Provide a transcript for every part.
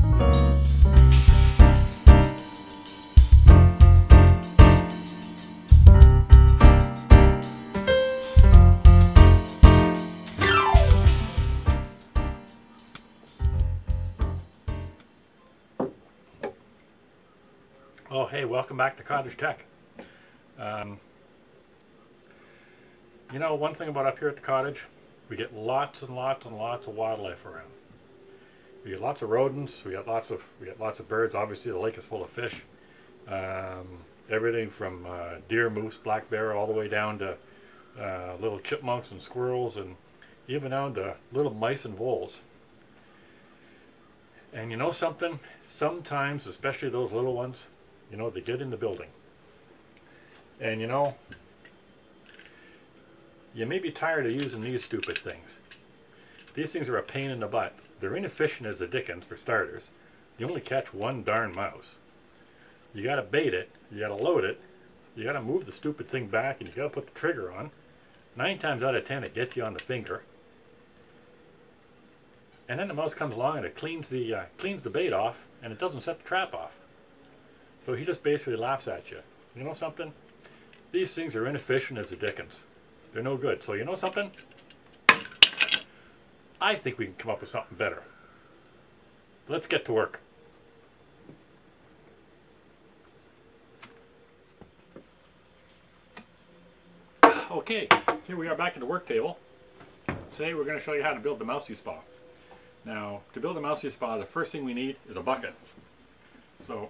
Oh, hey, welcome back to Kottage-tek. You know, one thing about up here at the cottage, we get lots and lots and lots of wildlife around. We get lots of rodents, we get lots of birds. Obviously the lake is full of fish. Everything from deer, moose, black bear, all the way down to little chipmunks and squirrels, and even down to little mice and voles. And you know something? Sometimes, especially those little ones, you know, they get in the building. And you know, you may be tired of using these stupid things. These things are a pain in the butt. They're inefficient as the dickens, for starters. You only catch one darn mouse. You gotta bait it, you gotta load it, you gotta move the stupid thing back, and you gotta put the trigger on. 9 times out of 10 it gets you on the finger. And then the mouse comes along and it cleans the bait off, and it doesn't set the trap off. So he just basically laughs at you. You know something? These things are inefficient as the dickens. They're no good. So you know something? I think we can come up with something better. Let's get to work. Okay, here we are back at the work table. Today we're going to show you how to build the mousey spa. Now, to build a mousey spa, the first thing we need is a bucket. So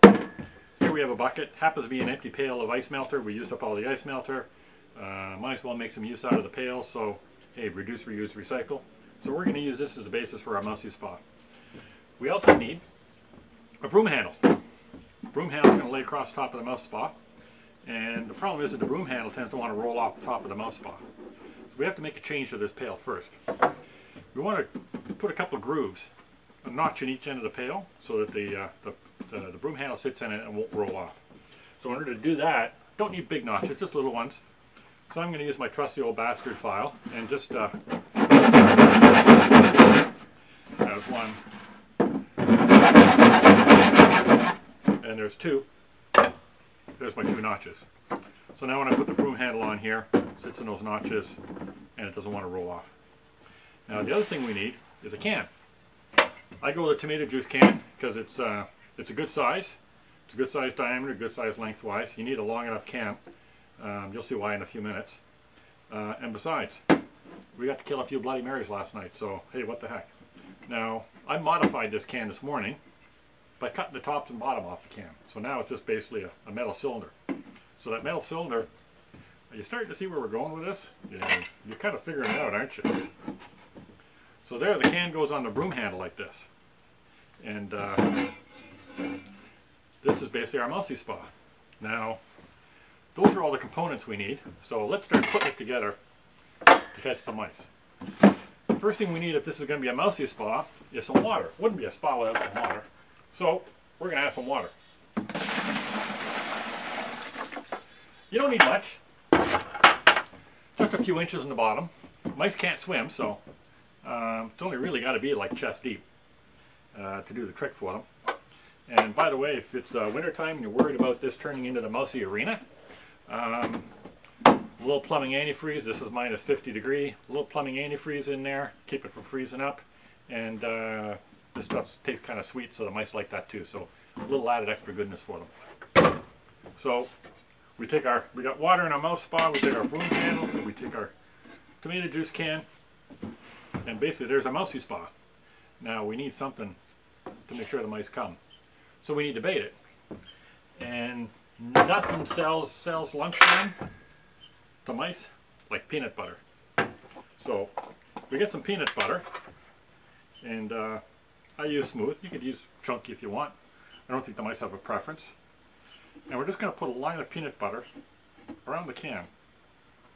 here we have a bucket. Happens to be an empty pail of ice melter. We used up all the ice melter. Might as well make some use out of the pail. So hey, reduce, reuse, recycle. So we're going to use this as the basis for our mousey spa. We also need a broom handle. Broom handle is going to lay across the top of the mouse spa. And the problem is that the broom handle tends to want to roll off the top of the mouse spa. So we have to make a change to this pail first. We want to put a couple of grooves, a notch in each end of the pail, so that the broom handle sits in it and won't roll off. So in order to do that, don't need big notches, just little ones. So I'm going to use my trusty old bastard file and just there's one, and there's two. There's my 2 notches. So now when I put the broom handle on here, it sits in those notches and it doesn't want to roll off. Now the other thing we need is a can. I go with a tomato juice can because it's a good size. It's a good size diameter, good size lengthwise. You need a long enough can. You'll see why in a few minutes. And besides, we got to kill a few Bloody Marys last night, so hey, what the heck. Now, I modified this can this morning by cutting the tops and bottom off the can. So now it's just basically a metal cylinder. So that metal cylinder, are you starting to see where we're going with this? Yeah, you're kind of figuring it out, aren't you? So there, the can goes on the broom handle like this. And this is basically our mousey spa. Now, those are all the components we need. So let's start putting it together to catch some mice. The first thing we need if this is going to be a mousey spa is some water. It wouldn't be a spa without some water. So we're going to add some water. You don't need much. Just a few inches in the bottom. Mice can't swim, so it's only really got to be like chest deep to do the trick for them. And by the way, if it's winter time and you're worried about this turning into the mousey arena, a little plumbing antifreeze. This is minus 50 degree. A little plumbing antifreeze in there, keep it from freezing up. And this stuff tastes kind of sweet, so the mice like that too. So a little added extra goodness for them. So we got water in our mouse spa. We take our broom handle. We take our tomato juice can, and basically there's our mousey spa. Now we need something to make sure the mice come. So we need to bait it. And nothing sells lunchtime to mice like peanut butter. So we get some peanut butter, and I use smooth. You could use chunky if you want. I don't think the mice have a preference. And we're just going to put a line of peanut butter around the can.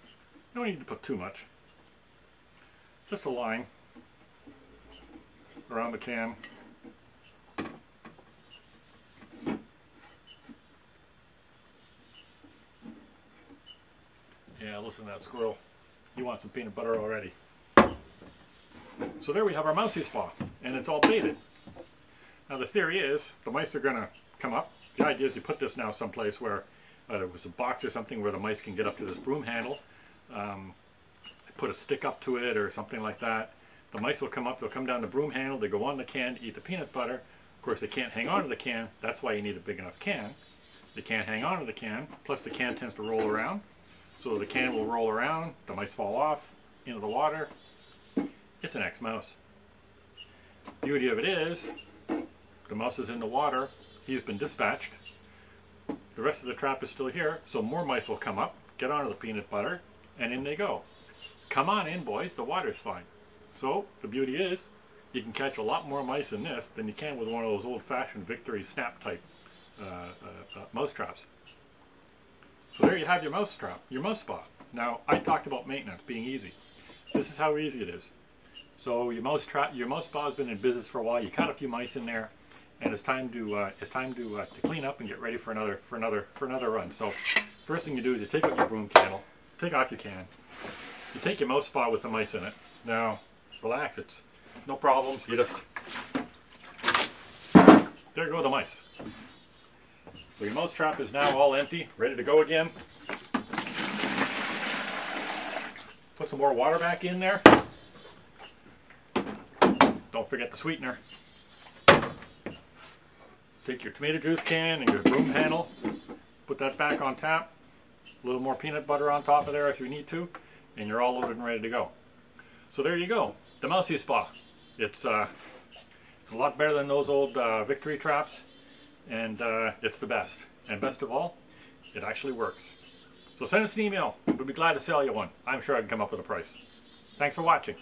You don't need to put too much. Just a line around the can. Yeah, listen to that squirrel. He wants some peanut butter already. So there we have our mousey spa, and it's all baited. Now the theory is the mice are going to come up. The idea is you put this now someplace where there was a box or something where the mice can get up to this broom handle. Put a stick up to it or something like that. The mice will come up, they'll come down the broom handle, they go on the can to eat the peanut butter. Of course they can't hang on to the can, that's why you need a big enough can. They can't hang on to the can, plus the can tends to roll around. So the can will roll around, the mice fall off into the water. It's an ex-mouse. Beauty of it is, the mouse is in the water, he's been dispatched. The rest of the trap is still here, so more mice will come up, get onto the peanut butter, and in they go. Come on in, boys, the water's fine. So the beauty is, you can catch a lot more mice in this than you can with one of those old-fashioned Victory snap type mouse traps. So there you have your mouse trap, your mouse spa. Now I talked about maintenance being easy. This is how easy it is. So your mouse spa has been in business for a while. You caught a few mice in there, and it's time to clean up and get ready for another run. So first thing you do is you take out your broom handle, take off your can. You take your mouse spa with the mice in it. Now, relax, it's no problems. You just, there go the mice. So your mouse trap is now all empty, ready to go again. Put some more water back in there. Don't forget the sweetener. Take your tomato juice can and your broom handle, put that back on tap. A little more peanut butter on top of there if you need to, and you're all loaded and ready to go. So there you go, the mousey spa. It's a lot better than those old Victory traps, and it's the best. And best of all, it actually works. So send us an email. We'll be glad to sell you one. I'm sure I can come up with a price. Thanks for watching.